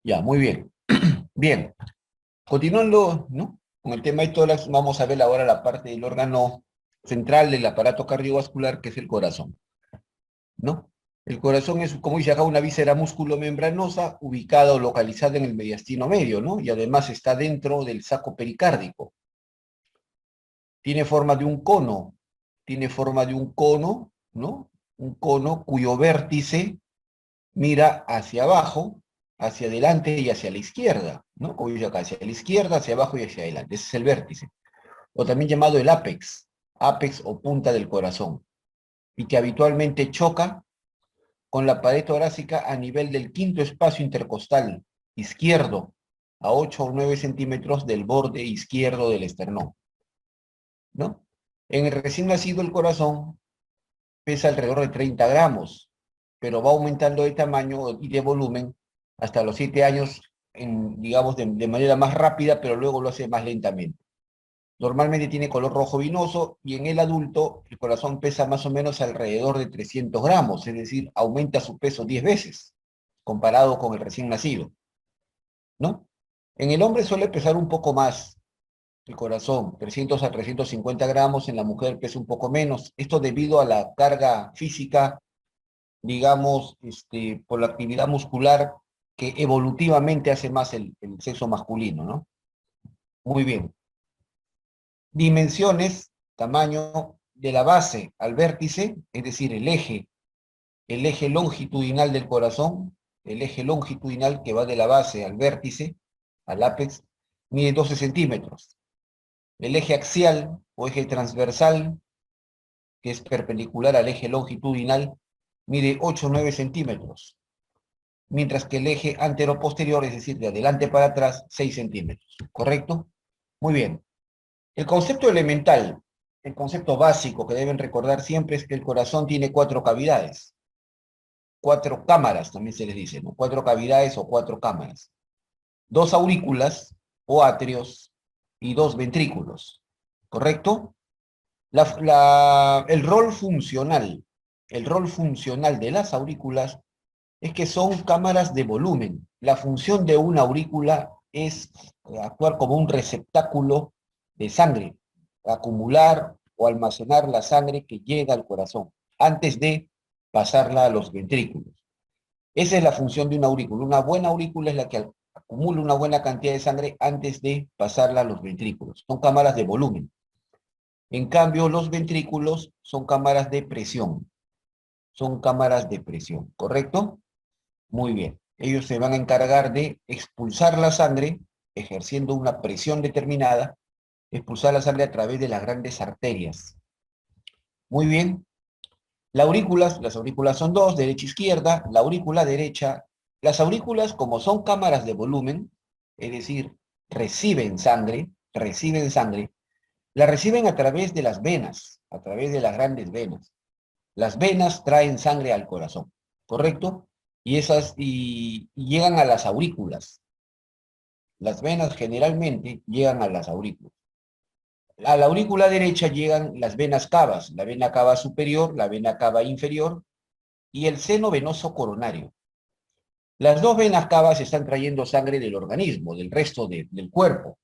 Ya, muy bien. Bien, continuando, ¿no? Con el tema de tórax, vamos a ver ahora la parte del órgano central del aparato cardiovascular, que es el corazón, ¿no? El corazón es, como dice acá, una víscera músculo-membranosa ubicada o localizada en el mediastino medio, ¿no? Y además está dentro del saco pericárdico. Tiene forma de un cono, tiene forma de un cono, ¿no? Un cono cuyo vértice mira hacia abajo, hacia adelante y hacia la izquierda, ¿no? Como dice acá, hacia la izquierda, hacia abajo y hacia adelante. Ese es el vértice. O también llamado el ápex, ápex o punta del corazón, y que habitualmente choca con la pared torácica a nivel del quinto espacio intercostal izquierdo, a 8 o 9 centímetros del borde izquierdo del esternón, ¿no? En el recién nacido el corazón pesa alrededor de 30 gramos, pero va aumentando de tamaño y de volumen hasta los 7 años, digamos, de manera más rápida, pero luego lo hace más lentamente. Normalmente tiene color rojo vinoso y en el adulto el corazón pesa más o menos alrededor de 300 gramos, es decir, aumenta su peso 10 veces comparado con el recién nacido, ¿no? En el hombre suele pesar un poco más el corazón, 300 a 350 gramos, en la mujer pesa un poco menos, esto debido a la carga física, digamos, por la actividad muscular que evolutivamente hace más el sexo masculino, ¿no? Muy bien. Dimensiones, tamaño de la base al vértice, es decir, el eje longitudinal del corazón, el eje longitudinal que va de la base al vértice, al ápex, mide 12 centímetros. El eje axial o eje transversal, que es perpendicular al eje longitudinal, mide 8 o 9 centímetros. Mientras que el eje antero-posterior, es decir, de adelante para atrás, 6 centímetros. ¿Correcto? Muy bien. El concepto elemental, el concepto básico que deben recordar siempre es que el corazón tiene 4 cavidades. 4 cámaras, también se les dice, ¿no? 4 cavidades o 4 cámaras. 2 aurículas o atrios y 2 ventrículos. ¿Correcto? El rol funcional de las aurículas es que son cámaras de volumen. La función de una aurícula es actuar como un receptáculo de sangre, acumular o almacenar la sangre que llega al corazón antes de pasarla a los ventrículos. Esa es la función de una aurícula. Una buena aurícula es la que acumula una buena cantidad de sangre antes de pasarla a los ventrículos. Son cámaras de volumen. En cambio, los ventrículos son cámaras de presión. Son cámaras de presión, ¿correcto? Muy bien. Ellos se van a encargar de expulsar la sangre, ejerciendo una presión determinada, expulsar la sangre a través de las grandes arterias. Muy bien. Las aurículas son dos, derecha e izquierda. La aurícula derecha, las aurículas, como son cámaras de volumen, es decir, reciben sangre, la reciben a través de las venas, a través de las grandes venas. Las venas traen sangre al corazón, ¿correcto? Y llegan a las aurículas. Las venas generalmente llegan a las aurículas. A la aurícula derecha llegan las venas cavas, la vena cava superior, la vena cava inferior y el seno venoso coronario. Las dos venas cavas están trayendo sangre del organismo, del resto del cuerpo,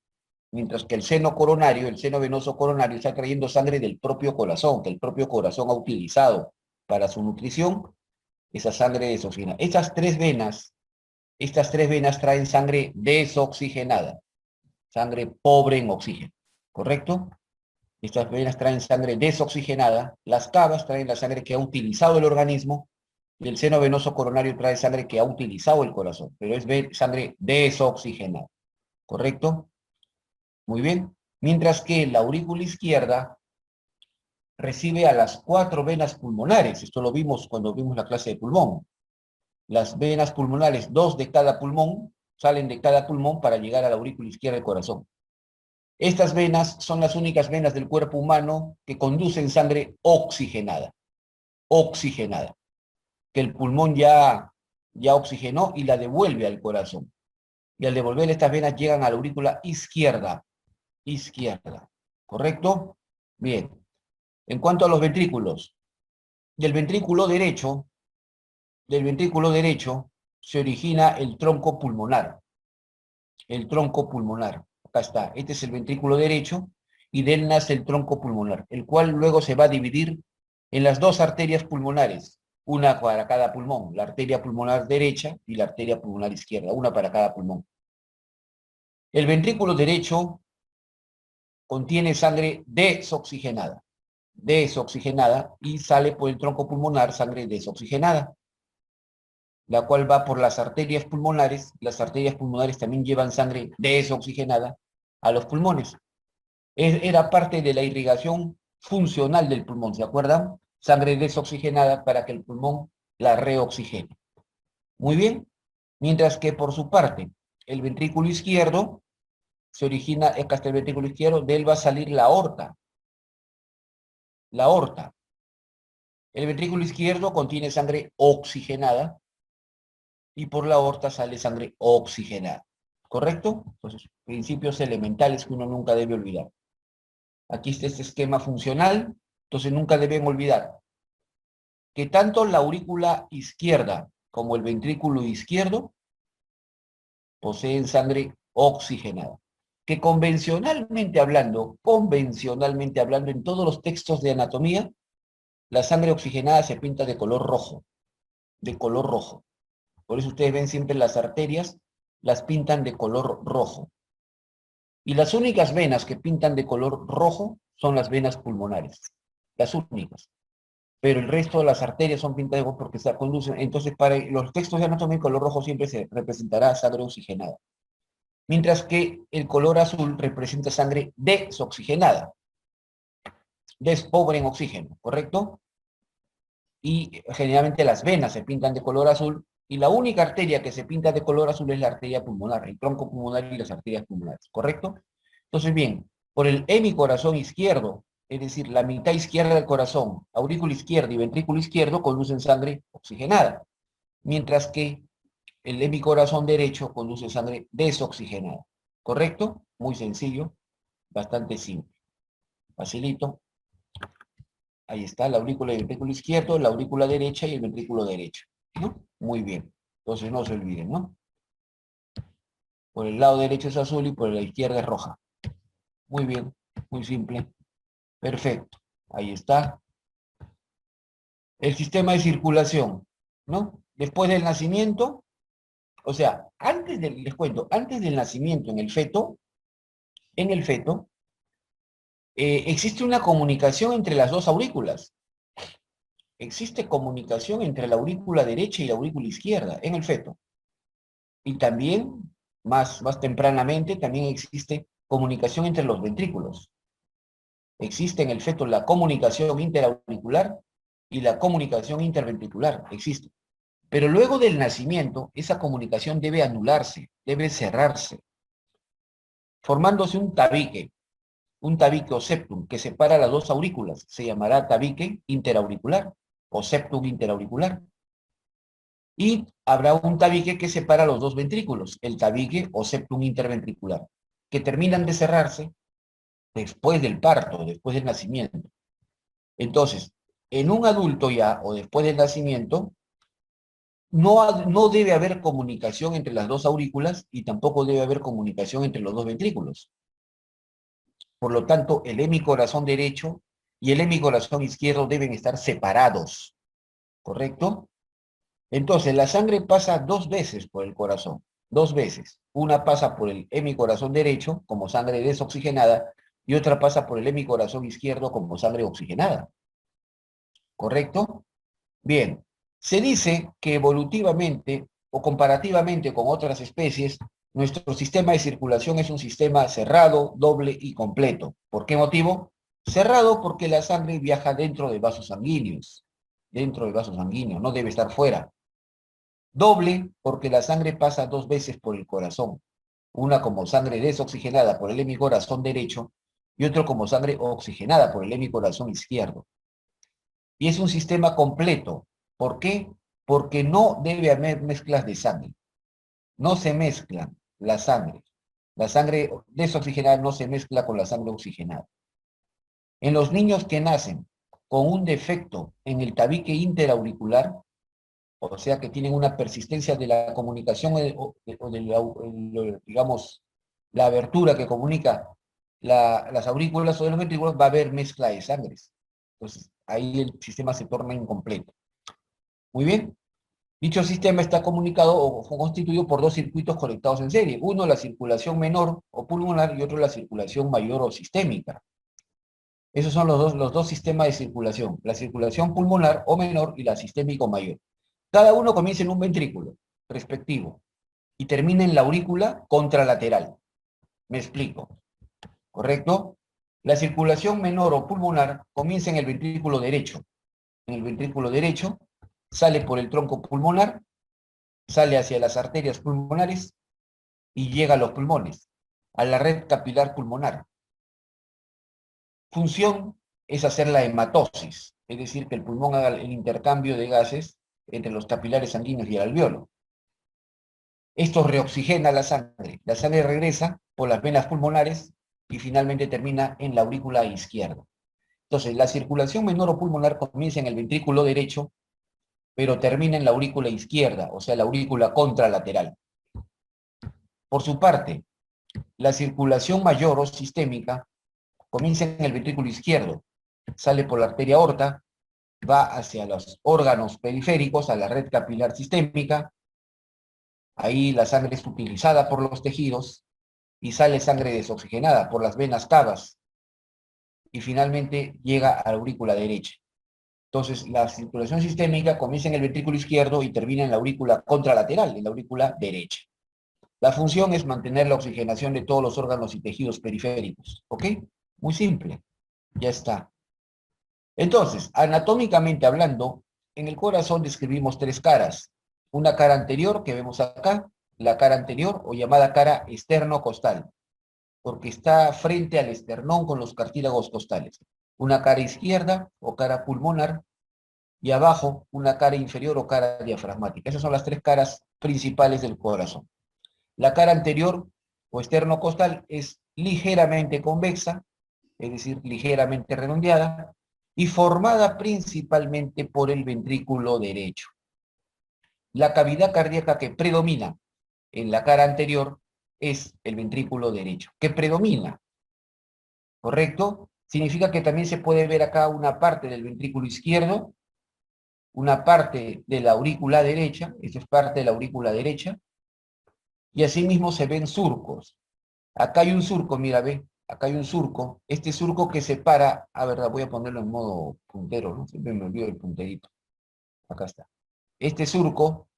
mientras que el seno coronario, el seno venoso coronario, está trayendo sangre del propio corazón, que el propio corazón ha utilizado para su nutrición, esa sangre desoxigenada. Estas tres venas traen sangre desoxigenada, sangre pobre en oxígeno, ¿correcto? Estas venas traen sangre desoxigenada, las cavas traen la sangre que ha utilizado el organismo y el seno venoso coronario trae sangre que ha utilizado el corazón, pero es sangre desoxigenada, ¿correcto? Muy bien. Mientras que la aurícula izquierda recibe a las 4 venas pulmonares, esto lo vimos cuando vimos la clase de pulmón. Las venas pulmonares, 2 de cada pulmón, salen de cada pulmón para llegar a la aurícula izquierda del corazón. Estas venas son las únicas venas del cuerpo humano que conducen sangre oxigenada, que el pulmón ya oxigenó y la devuelve al corazón. Y al devolver estas venas llegan a la aurícula izquierda, ¿correcto? Bien. En cuanto a los ventrículos, del ventrículo derecho se origina el tronco pulmonar. El tronco pulmonar. Acá está. Este es el ventrículo derecho y de él nace el tronco pulmonar, el cual luego se va a dividir en las dos arterias pulmonares, una para cada pulmón, la arteria pulmonar derecha y la arteria pulmonar izquierda, una para cada pulmón. El ventrículo derecho contiene sangre desoxigenada y sale por el tronco pulmonar sangre desoxigenada, la cual va por las arterias pulmonares. Las arterias pulmonares también llevan sangre desoxigenada a los pulmones. Era parte de la irrigación funcional del pulmón, ¿se acuerdan? Sangre desoxigenada para que el pulmón la reoxigene. Muy bien. Mientras que por su parte, el ventrículo izquierdo se origina, acá está el ventrículo izquierdo, de él va a salir la aorta. La aorta. El ventrículo izquierdo contiene sangre oxigenada y por la aorta sale sangre oxigenada. ¿Correcto? Entonces, principios elementales que uno nunca debe olvidar. Aquí está este esquema funcional, entonces nunca deben olvidar que tanto la aurícula izquierda como el ventrículo izquierdo poseen sangre oxigenada. Que convencionalmente hablando, en todos los textos de anatomía, la sangre oxigenada se pinta de color rojo, de color rojo. Por eso ustedes ven siempre las arterias, las pintan de color rojo. Y las únicas venas que pintan de color rojo son las venas pulmonares. Las únicas. Pero el resto de las arterias son pintadas de rojo porque se conducen. Entonces, para los textos de anatomía, el color rojo siempre se representará sangre oxigenada. Mientras que el color azul representa sangre desoxigenada. Pobre en oxígeno, ¿correcto? Y generalmente las venas se pintan de color azul, y la única arteria que se pinta de color azul es la arteria pulmonar, el tronco pulmonar y las arterias pulmonares, ¿correcto? Entonces, bien, por el hemicorazón izquierdo, es decir, la mitad izquierda del corazón, aurícula izquierda y ventrículo izquierdo conducen sangre oxigenada, mientras que el hemicorazón derecho conduce sangre desoxigenada, ¿correcto? Muy sencillo, bastante simple. Facilito. Ahí está, la aurícula y el ventrículo izquierdo, la aurícula derecha y el ventrículo derecho, ¿no? Muy bien. Entonces no se olviden, ¿no? Por el lado derecho es azul y por la izquierda es roja. Muy bien, muy simple. Perfecto. Ahí está. El sistema de circulación, ¿no? Después del nacimiento, o sea, les cuento, antes del nacimiento en el feto, existe una comunicación entre las dos aurículas. Existe comunicación entre la aurícula derecha y la aurícula izquierda en el feto. Y también, más tempranamente, también existe comunicación entre los ventrículos. Existe en el feto la comunicación interauricular y la comunicación interventricular. Existe. Pero luego del nacimiento, esa comunicación debe anularse, debe cerrarse, formándose un tabique o septum que separa las dos aurículas. Se llamará tabique interauricular o septum interauricular. Y habrá un tabique que separa los dos ventrículos, el tabique o septum interventricular, que terminan de cerrarse después del parto, después del nacimiento. Entonces, en un adulto ya, o después del nacimiento, no debe haber comunicación entre las dos aurículas y tampoco debe haber comunicación entre los dos ventrículos. Por lo tanto, el hemicorazón derecho y el hemicorazón izquierdo deben estar separados, ¿correcto? Entonces, la sangre pasa dos veces por el corazón, dos veces. Una pasa por el hemicorazón derecho como sangre desoxigenada y otra pasa por el hemicorazón izquierdo como sangre oxigenada, ¿correcto? Bien, se dice que evolutivamente o comparativamente con otras especies, nuestro sistema de circulación es un sistema cerrado, doble y completo. ¿Por qué motivo? Cerrado porque la sangre viaja dentro de vasos sanguíneos, no debe estar fuera. Doble porque la sangre pasa dos veces por el corazón, una como sangre desoxigenada por el hemicorazón derecho y otro como sangre oxigenada por el hemicorazón izquierdo. Y es un sistema completo. ¿Por qué? Porque no debe haber mezclas de sangre. No se mezclan la sangre. La sangre desoxigenada no se mezcla con la sangre oxigenada. En los niños que nacen con un defecto en el tabique interauricular, o sea que tienen una persistencia de la comunicación o de digamos, la abertura que comunica las aurículas o de los ventrículos, va a haber mezcla de sangres. Entonces, ahí el sistema se torna incompleto. Muy bien. Dicho sistema está comunicado o constituido por dos circuitos conectados en serie. Uno, la circulación menor o pulmonar, y otro, la circulación mayor o sistémica. Esos son los dos sistemas de circulación, la circulación pulmonar o menor y la sistémica o mayor. Cada uno comienza en un ventrículo respectivo y termina en la aurícula contralateral. Me explico, ¿correcto? La circulación menor o pulmonar comienza en el ventrículo derecho. En el ventrículo derecho sale por el tronco pulmonar, sale hacia las arterias pulmonares y llega a los pulmones, a la red capilar pulmonar. Función es hacer la hematosis, es decir, que el pulmón haga el intercambio de gases entre los capilares sanguíneos y el alveolo. Esto reoxigena la sangre regresa por las venas pulmonares y finalmente termina en la aurícula izquierda. Entonces, la circulación menor o pulmonar comienza en el ventrículo derecho, pero termina en la aurícula izquierda, o sea, la aurícula contralateral. Por su parte, la circulación mayor o sistémica comienza en el ventrículo izquierdo, sale por la arteria aorta, va hacia los órganos periféricos, a la red capilar sistémica, ahí la sangre es utilizada por los tejidos y sale sangre desoxigenada por las venas cavas y finalmente llega a la aurícula derecha. Entonces, la circulación sistémica comienza en el ventrículo izquierdo y termina en la aurícula contralateral, en la aurícula derecha. La función es mantener la oxigenación de todos los órganos y tejidos periféricos. ¿Ok? Muy simple. Ya está. Entonces, anatómicamente hablando, en el corazón describimos tres caras. Una cara anterior que vemos acá, la cara anterior o llamada cara externo-costal, porque está frente al esternón con los cartílagos costales. Una cara izquierda o cara pulmonar y abajo una cara inferior o cara diafragmática. Esas son las tres caras principales del corazón. La cara anterior o externo-costal es ligeramente convexa, es decir, ligeramente redondeada, y formada principalmente por el ventrículo derecho. La cavidad cardíaca que predomina en la cara anterior es el ventrículo derecho, que predomina, ¿correcto? Significa que también se puede ver acá una parte del ventrículo izquierdo, una parte de la aurícula derecha, esta es parte de la aurícula derecha, y asimismo se ven surcos. Acá hay un surco, mira, ve, acá hay un surco, este surco que separa, a ver, voy a ponerlo en modo puntero, ¿no? Siempre me olvido el punterito. Acá está. Este surco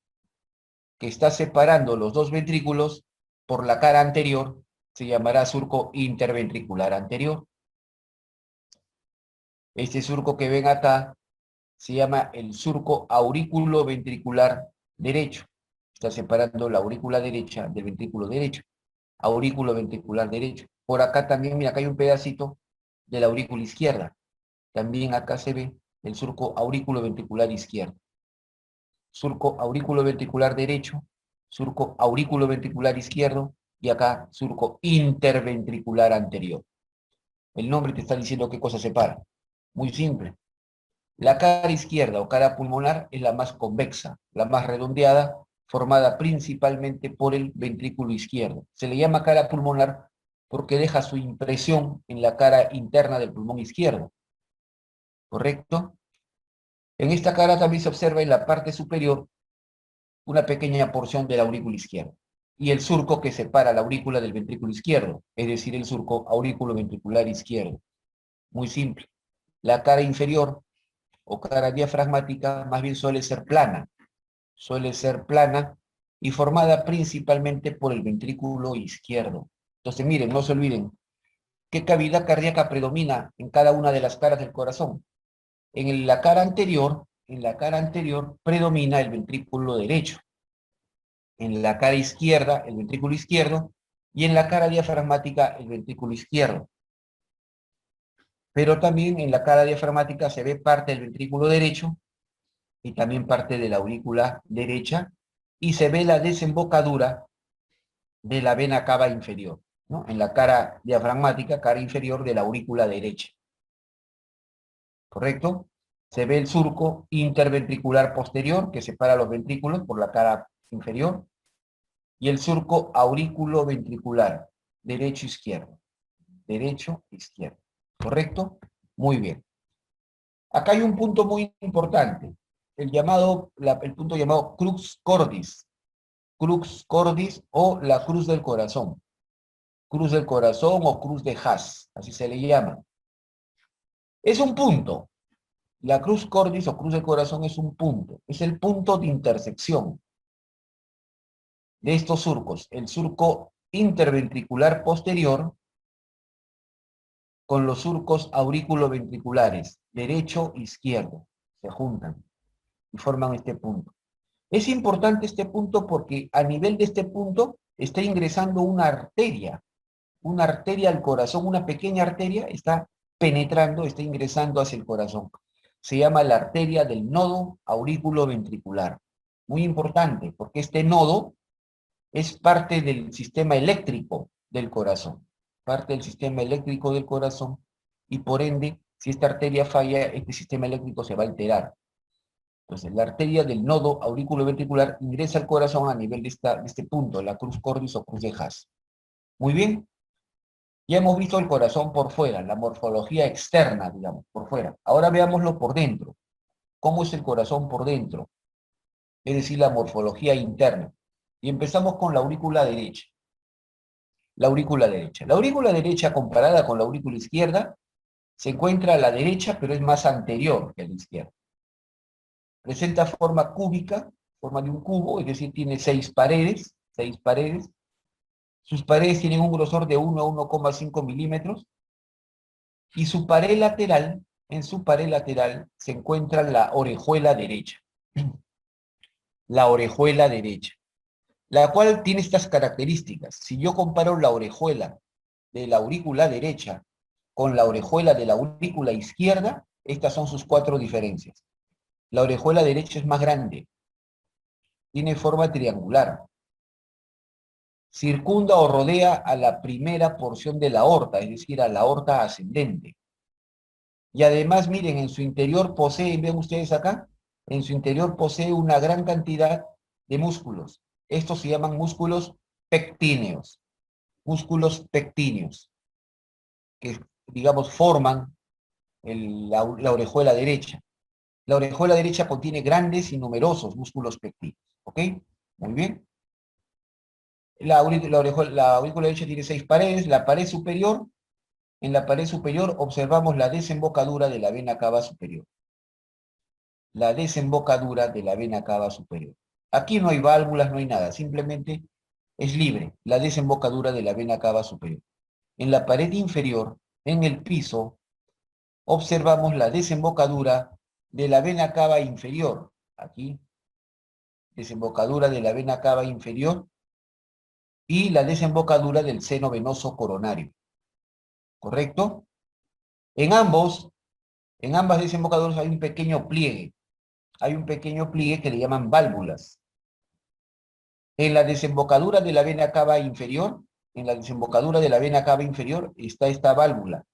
que está separando los dos ventrículos por la cara anterior se llamará surco interventricular anterior. Este surco que ven acá se llama el surco aurículo-ventricular derecho. Está separando la aurícula derecha del ventrículo derecho. Aurículo ventricular derecho. Por acá también, mira, acá hay un pedacito de la aurícula izquierda. También acá se ve el surco aurículo ventricular izquierdo. Surco aurículo ventricular derecho, surco aurículo ventricular izquierdo y acá surco interventricular anterior. El nombre te está diciendo qué cosa separa. Muy simple. La cara izquierda o cara pulmonar es la más convexa, la más redondeada, formada principalmente por el ventrículo izquierdo. Se le llama cara pulmonar porque deja su impresión en la cara interna del pulmón izquierdo. ¿Correcto? En esta cara también se observa en la parte superior una pequeña porción de la aurícula izquierda y el surco que separa la aurícula del ventrículo izquierdo, es decir, el surco aurículo ventricular izquierdo. Muy simple. La cara inferior o cara diafragmática más bien suele ser plana y formada principalmente por el ventrículo izquierdo. Entonces, miren, no se olviden, ¿qué cavidad cardíaca predomina en cada una de las caras del corazón? En la cara anterior predomina el ventrículo derecho, en la cara izquierda el ventrículo izquierdo y en la cara diafragmática el ventrículo izquierdo. Pero también en la cara diafragmática se ve parte del ventrículo derecho y también parte de la aurícula derecha, y se ve la desembocadura de la vena cava inferior, ¿no? En la cara diafragmática, cara inferior de la aurícula derecha. ¿Correcto? Se ve el surco interventricular posterior, que separa los ventrículos por la cara inferior, y el surco aurículo-ventricular, derecho-izquierdo. Derecho-izquierdo. ¿Correcto? Muy bien. Acá hay un punto muy importante, el punto llamado crux cordis. Crux cordis o la cruz del corazón. Cruz del corazón o cruz de Haas, así se le llama. Es un punto. La cruz cordis o cruz del corazón es un punto. Es el punto de intersección de estos surcos. El surco interventricular posterior con los surcos aurículo-ventriculares, derecho e izquierdo. Se juntan y forman este punto. Es importante este punto porque a nivel de este punto está ingresando una arteria al corazón, una pequeña arteria está penetrando, está ingresando hacia el corazón. Se llama la arteria del nodo aurículo-ventricular. Muy importante, porque este nodo es parte del sistema eléctrico del corazón, parte del sistema eléctrico del corazón, y por ende, si esta arteria falla, este sistema eléctrico se va a alterar. Entonces, la arteria del nodo aurículo-ventricular ingresa al corazón a nivel de este punto, la cruz cordis o cruz de Haas. Muy bien. Ya hemos visto el corazón por fuera, la morfología externa, digamos, por fuera. Ahora veámoslo por dentro. ¿Cómo es el corazón por dentro? Es decir, la morfología interna. Y empezamos con la aurícula derecha. La aurícula derecha. La aurícula derecha, comparada con la aurícula izquierda, se encuentra a la derecha, pero es más anterior que a la izquierda. Presenta forma cúbica, forma de un cubo, es decir, tiene 6 paredes, 6 paredes. Sus paredes tienen un grosor de 1 a 1,5 milímetros. Y su pared lateral, en su pared lateral, se encuentra la orejuela derecha. La orejuela derecha, la cual tiene estas características. Si yo comparo la orejuela de la aurícula derecha con la orejuela de la aurícula izquierda, estas son sus 4 diferencias. La orejuela derecha es más grande, tiene forma triangular, circunda o rodea a la primera porción de la aorta, es decir, a la aorta ascendente. Y además, miren, en su interior posee, ven ustedes acá, en su interior posee una gran cantidad de músculos. Estos se llaman músculos pectíneos, que, digamos, forman la orejuela derecha. La orejuela derecha contiene grandes y numerosos músculos pectíneos, ¿ok? Muy bien. La aurícula derecha tiene 6 paredes. En la pared superior observamos la desembocadura de la vena cava superior. La desembocadura de la vena cava superior. Aquí no hay válvulas, no hay nada, simplemente es libre la desembocadura de la vena cava superior. En la pared inferior, en el piso, observamos la desembocadura de la vena cava inferior. Aquí, desembocadura de la vena cava inferior y la desembocadura del seno venoso coronario. ¿Correcto? En ambas desembocaduras hay un pequeño pliegue. Hay un pequeño pliegue que le llaman válvulas. En la desembocadura de la vena cava inferior, está esta válvula,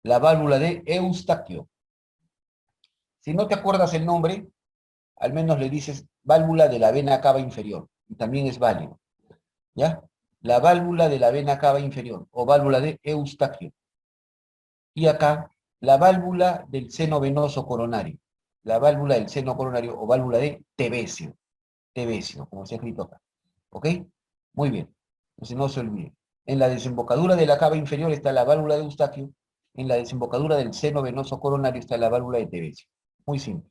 la válvula de Eustaquio. Si no te acuerdas el nombre, al menos le dices válvula de la vena cava inferior, y también es válido, ¿ya? La válvula de la vena cava inferior, o válvula de Eustaquio. Y acá, la válvula del seno venoso coronario, la válvula del seno coronario, o válvula de Tevesio, como se ha escrito acá. ¿Ok? Muy bien. Entonces no se olvide. En la desembocadura de la cava inferior está la válvula de Eustaquio. En la desembocadura del seno venoso coronario está la válvula de Tevesio. Muy simple.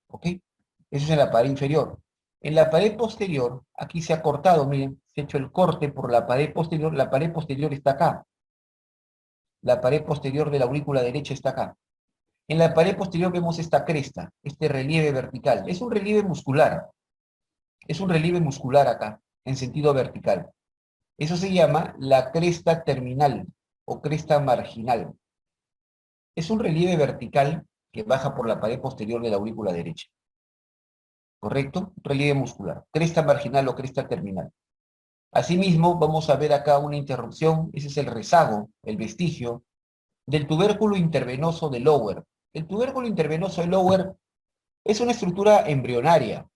¿Ok? Eso es en la pared inferior. En la pared posterior, aquí se ha cortado, miren, se ha hecho el corte por la pared posterior. La pared posterior está acá. La pared posterior de la aurícula derecha está acá. En la pared posterior vemos esta cresta, este relieve vertical. Es un relieve muscular. Es un relieve muscular acá, en sentido vertical. Eso se llama la cresta terminal o cresta marginal. Es un relieve vertical que baja por la pared posterior de la aurícula derecha. ¿Correcto? Relieve muscular. Cresta marginal o cresta terminal. Asimismo, vamos a ver acá una interrupción. Ese es el rezago, el vestigio, del tubérculo intervenoso de Lower, El tubérculo intravenoso del lower es una estructura embrionaria,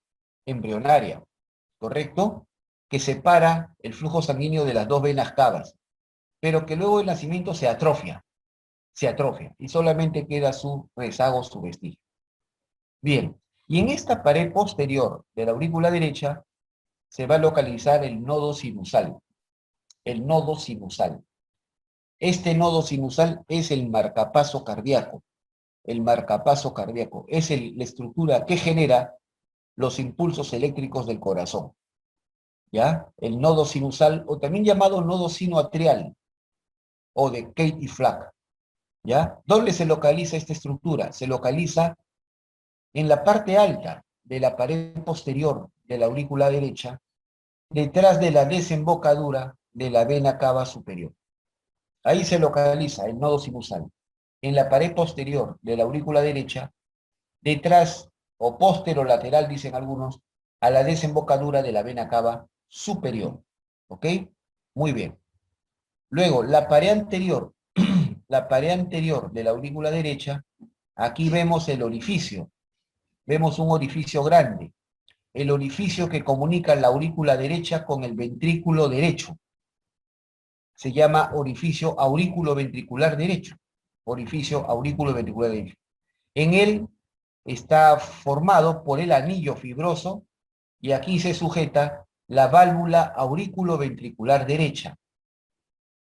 ¿correcto? Que separa el flujo sanguíneo de las dos venas cavas, pero que luego del nacimiento se atrofia, y solamente queda su rezago, su vestigio. Bien, y en esta pared posterior de la aurícula derecha se va a localizar el nodo sinusal. El nodo sinusal. Este nodo sinusal es el marcapaso cardíaco. El marcapaso cardíaco es la estructura que genera los impulsos eléctricos del corazón. ¿Ya? El nodo sinusal, o también llamado nodo sinoatrial, o de Katie Flack. ¿Ya? ¿Dónde se localiza esta estructura? Se localiza en la parte alta de la pared posterior de la aurícula derecha, detrás de la desembocadura de la vena cava superior. Ahí se localiza el nodo sinusal, en la pared posterior de la aurícula derecha, detrás o posterolateral, dicen algunos, a la desembocadura de la vena cava superior. ¿Ok? Muy bien. Luego, la pared anterior, la pared anterior de la aurícula derecha, aquí vemos el orificio. Vemos un orificio grande, el orificio que comunica la aurícula derecha con el ventrículo derecho. Se llama orificio aurículo-ventricular derecho. Orificio aurículo-ventricular derecho. En él está formado por el anillo fibroso y aquí se sujeta la válvula aurículo-ventricular derecha.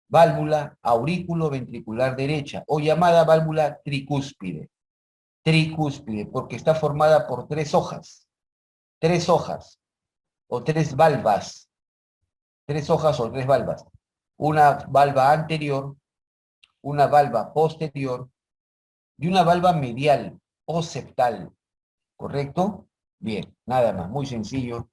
Válvula aurículo-ventricular derecha, o llamada válvula tricúspide. Tricúspide, porque está formada por tres hojas, o tres valvas, una valva anterior, una valva posterior y una valva medial o septal, ¿correcto? Bien, nada más, muy sencillo.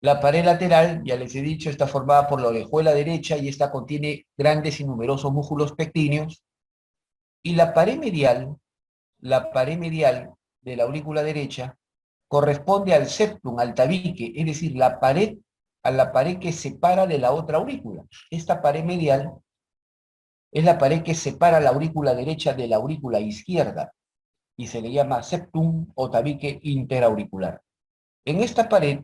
La pared lateral, ya les he dicho, está formada por la orejuela derecha y esta contiene grandes y numerosos músculos pectíneos. Y la pared medial de la aurícula derecha corresponde al septum, al tabique, es decir, a la pared que separa de la otra aurícula. Esta pared medial es la pared que separa la aurícula derecha de la aurícula izquierda y se le llama septum o tabique interauricular. En esta pared,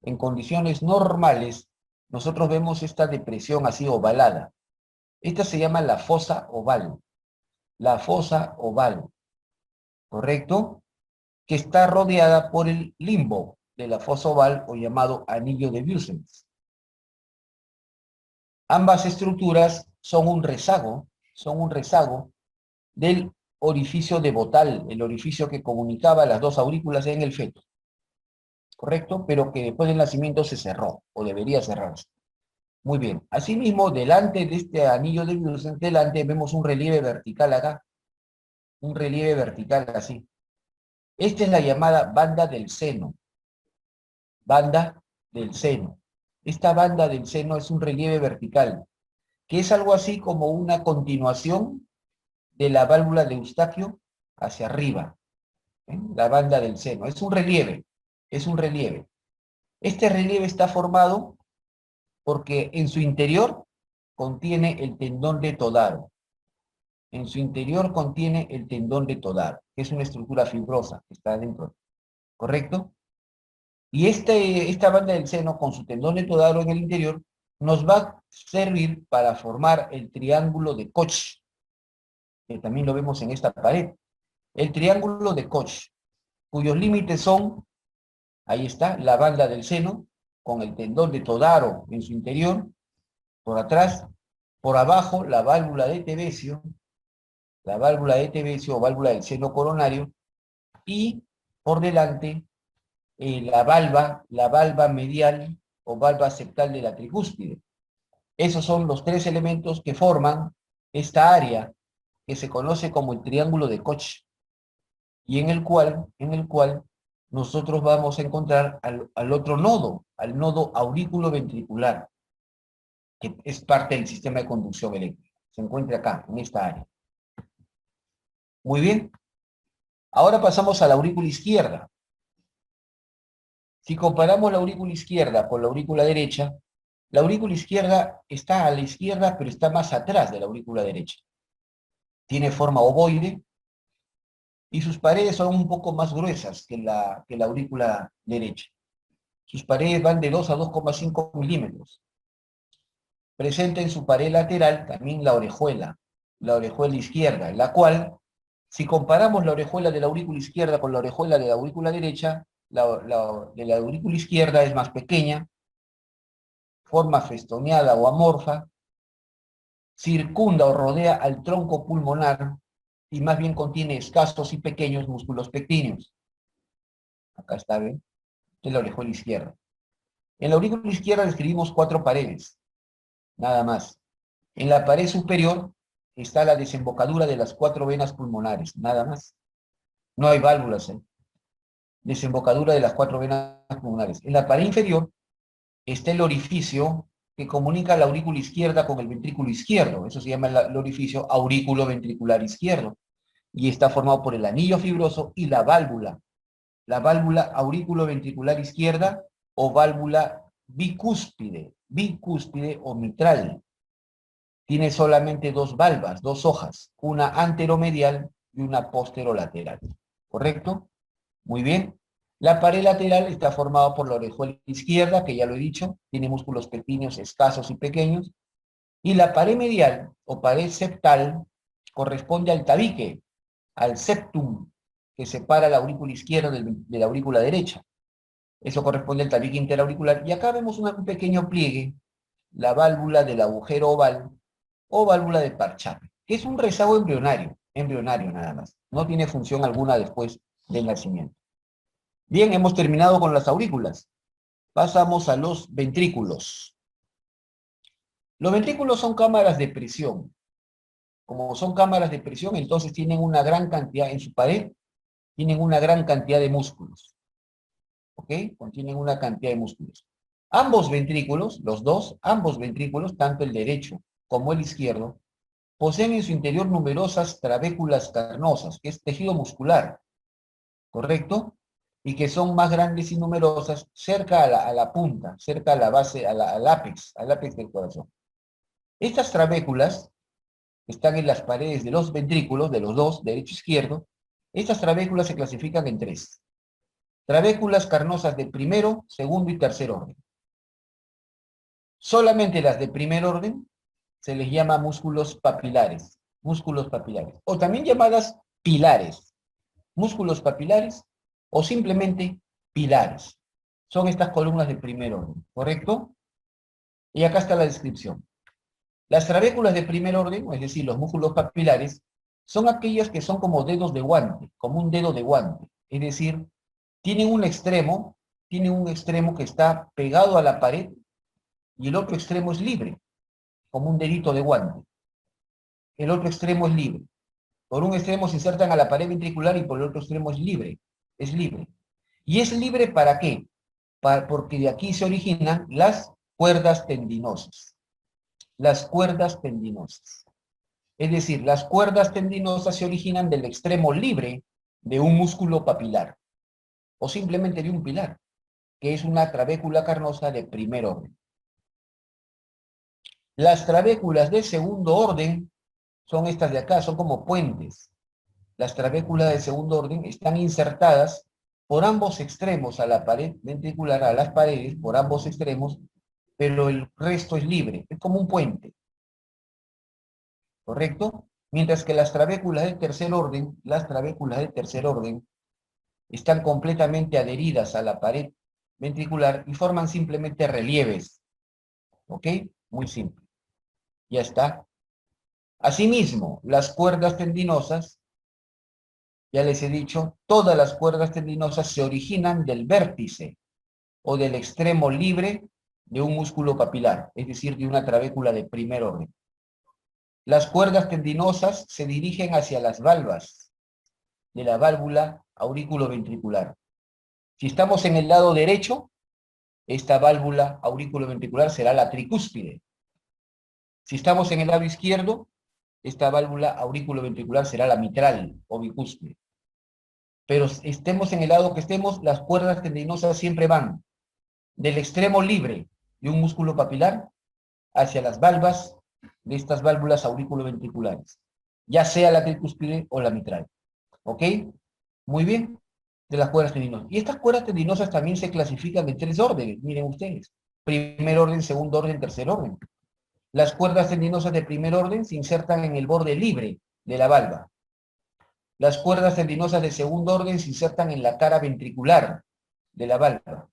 en condiciones normales, nosotros vemos esta depresión así ovalada. Esta se llama la fosa oval. La fosa oval, ¿correcto? Que está rodeada por el limbo de la fosa oval o llamado anillo de Busens. Ambas estructuras son un rezago del orificio de Bottal, el orificio que comunicaba las dos aurículas en el feto, ¿correcto? Pero que después del nacimiento se cerró, o debería cerrarse. Muy bien. Asimismo, delante de este anillo de Busens, delante vemos un relieve vertical acá, un relieve vertical así. Esta es la llamada banda del seno. Banda del seno. Esta banda del seno es un relieve vertical, que es algo así como una continuación de la válvula de Eustaquio hacia arriba. La banda del seno. Es un relieve. Es un relieve. Este relieve está formado porque en su interior contiene el tendón de Todaro. En su interior contiene el tendón de Todaro, que es una estructura fibrosa que está adentro. ¿Correcto? Y esta banda del seno, con su tendón de Todaro en el interior, nos va a servir para formar el triángulo de Koch, que también lo vemos en esta pared. El triángulo de Koch, cuyos límites son, ahí está, la banda del seno, con el tendón de Todaro en su interior, por atrás, por abajo, la válvula de Tevesio o válvula del seno coronario, y por delante, la valva medial o valva septal de la tricúspide. Esos son los tres elementos que forman esta área que se conoce como el triángulo de Koch y en el cual nosotros vamos a encontrar al otro nodo, al nodo aurículo-ventricular, que es parte del sistema de conducción eléctrica. Se encuentra acá, en esta área. Muy bien. Ahora pasamos a la aurícula izquierda. Si comparamos la aurícula izquierda con la aurícula derecha, la aurícula izquierda está a la izquierda, pero está más atrás de la aurícula derecha. Tiene forma ovoide, y sus paredes son un poco más gruesas que la aurícula derecha. Sus paredes van de 2 a 2,5 milímetros. Presenta en su pared lateral también la orejuela izquierda, la cual, si comparamos la orejuela de la aurícula izquierda con la orejuela de la aurícula derecha, de la aurícula izquierda es más pequeña, forma festoneada o amorfa, circunda o rodea al tronco pulmonar y más bien contiene escasos y pequeños músculos pectíneos. Acá está, ¿ven? Esta es la orejuela izquierda. En la aurícula izquierda describimos 4 paredes, nada más. En la pared superior está la desembocadura de las 4 venas pulmonares, nada más. No hay válvulas, ¿eh? Desembocadura de las 4 venas pulmonares. En la pared inferior está el orificio que comunica la aurícula izquierda con el ventrículo izquierdo. Eso se llama el orificio aurículo ventricular izquierdo. Y está formado por el anillo fibroso y la válvula aurículo ventricular izquierda o válvula bicúspide o mitral. Tiene solamente 2 valvas, 2 hojas, una anteromedial y una posterolateral. ¿Correcto? Muy bien. La pared lateral está formada por la orejuela izquierda, que ya lo he dicho, tiene músculos pectíneos escasos y pequeños, y la pared medial o pared septal corresponde al tabique, al septum, que separa la aurícula izquierda de la aurícula derecha. Eso corresponde al tabique interauricular. Y acá vemos un pequeño pliegue, la válvula del agujero oval o válvula de Parchappe, que es un rezago embrionario nada más. No tiene función alguna después del nacimiento. Bien, hemos terminado con las aurículas. Pasamos a los ventrículos. Los ventrículos son cámaras de presión. Como son cámaras de presión, entonces tienen una gran cantidad en su pared, tienen una gran cantidad de músculos. ¿Ok? Contienen una cantidad de músculos. Ambos ventrículos, ambos ventrículos, tanto el derecho como el izquierdo, poseen en su interior numerosas trabéculas carnosas, que es tejido muscular, ¿correcto? Y que son más grandes y numerosas cerca a la punta, cerca a la base, al ápex del corazón. Estas trabéculas están en las paredes de los ventrículos, de los dos, derecho e izquierdo. Estas trabéculas se clasifican en 3. Trabéculas carnosas de primero, segundo y tercer orden. Solamente las de primer orden se les llama músculos papilares, o también llamadas pilares, músculos papilares o simplemente pilares. Son estas columnas de primer orden, ¿correcto? Y acá está la descripción. Las trabéculas de primer orden, es decir, los músculos papilares, son aquellas que son como dedos de guante, como un dedo de guante. Es decir, tienen un extremo que está pegado a la pared y el otro extremo es libre, como un dedito de guante. El otro extremo es libre. Por un extremo se insertan a la pared ventricular y por el otro extremo es libre. Es libre. ¿Y es libre para qué? Porque de aquí se originan las cuerdas tendinosas. Las cuerdas tendinosas. Es decir, las cuerdas tendinosas se originan del extremo libre de un músculo papilar o simplemente de un pilar, que es una trabécula carnosa de primer orden. Las trabéculas de segundo orden son estas de acá, son como puentes. Las trabéculas de segundo orden están insertadas por ambos extremos a la pared ventricular, a las paredes, por ambos extremos, pero el resto es libre, es como un puente. ¿Correcto? Mientras que las trabéculas de tercer orden, están completamente adheridas a la pared ventricular y forman simplemente relieves. ¿Ok? Muy simple. Ya está. Asimismo, las cuerdas tendinosas, ya les he dicho, todas las cuerdas tendinosas se originan del vértice o del extremo libre de un músculo papilar, es decir, de una trabécula de primer orden. Las cuerdas tendinosas se dirigen hacia las valvas de la válvula aurículo-ventricular. Si estamos en el lado derecho, esta válvula aurículo-ventricular será la tricúspide. Si estamos en el lado izquierdo, esta válvula aurículo-ventricular será la mitral o bicúspide. Pero estemos en el lado que estemos, las cuerdas tendinosas siempre van del extremo libre de un músculo papilar hacia las valvas de estas válvulas aurículo-ventriculares, ya sea la tricúspide o la mitral. ¿Ok? Muy bien, de las cuerdas tendinosas. Y estas cuerdas tendinosas también se clasifican en 3 órdenes, miren ustedes. Primer orden, segundo orden, tercer orden. Las cuerdas tendinosas de primer orden se insertan en el borde libre de la valva. Las cuerdas tendinosas de segundo orden se insertan en la cara ventricular de la valva.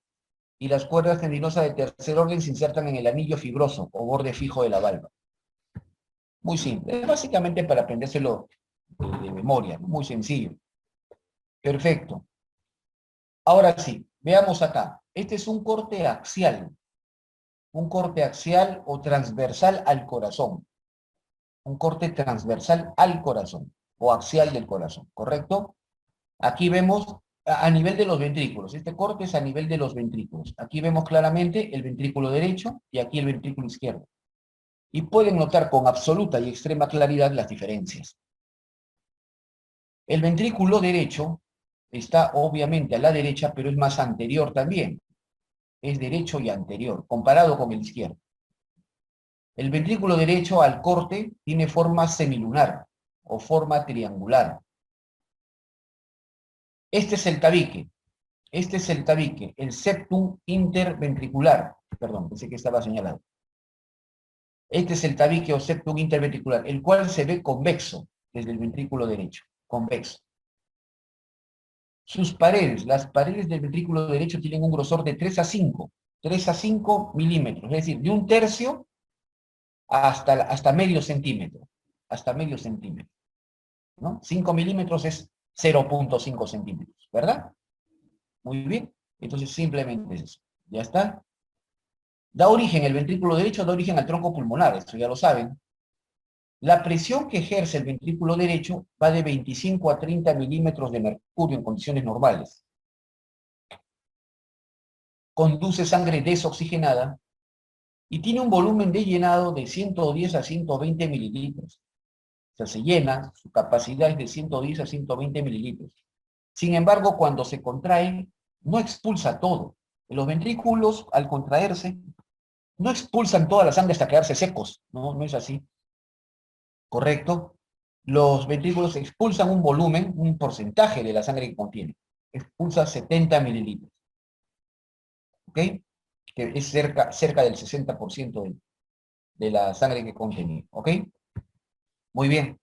Y las cuerdas tendinosas de tercer orden se insertan en el anillo fibroso o borde fijo de la valva. Muy simple. Es básicamente para aprendérselo de memoria, ¿no? Muy sencillo. Perfecto. Ahora sí, veamos acá. Este es un corte axial. Un corte axial o transversal al corazón. Un corte transversal al corazón o axial del corazón, ¿correcto? Aquí vemos a nivel de los ventrículos. Este corte es a nivel de los ventrículos. Aquí vemos claramente el ventrículo derecho y aquí el ventrículo izquierdo. Y pueden notar con absoluta y extrema claridad las diferencias. El ventrículo derecho está obviamente a la derecha, pero es más anterior también. Es derecho y anterior, comparado con el izquierdo. El ventrículo derecho al corte tiene forma semilunar o forma triangular. Este es el tabique. Este es el tabique, el septum interventricular. Perdón, pensé que estaba señalado. Este es el tabique o septum interventricular, el cual se ve convexo desde el ventrículo derecho. Convexo. Sus paredes, las paredes del ventrículo derecho tienen un grosor de 3 a 5. 3 a 5 milímetros, es decir, de 1/3 hasta medio centímetro. Hasta medio centímetro. ¿No? 5 milímetros es 0,5 centímetros, ¿verdad? Muy bien. Entonces simplemente es eso. ¿Ya está? Da origen, el ventrículo derecho da origen al tronco pulmonar, esto ya lo saben. La presión que ejerce el ventrículo derecho va de 25 a 30 milímetros de mercurio en condiciones normales. Conduce sangre desoxigenada y tiene un volumen de llenado de 110 a 120 mililitros. O sea, se llena, su capacidad es de 110 a 120 mililitros. Sin embargo, cuando se contrae, no expulsa todo. Los ventrículos, al contraerse, no expulsan toda la sangre hasta quedarse secos. No, no es así. ¿Correcto? Los ventrículos expulsan un volumen, un porcentaje de la sangre que contiene. Expulsa 70 mililitros. ¿Ok? Que es cerca del 60% de la sangre que contiene. ¿Ok? Muy bien.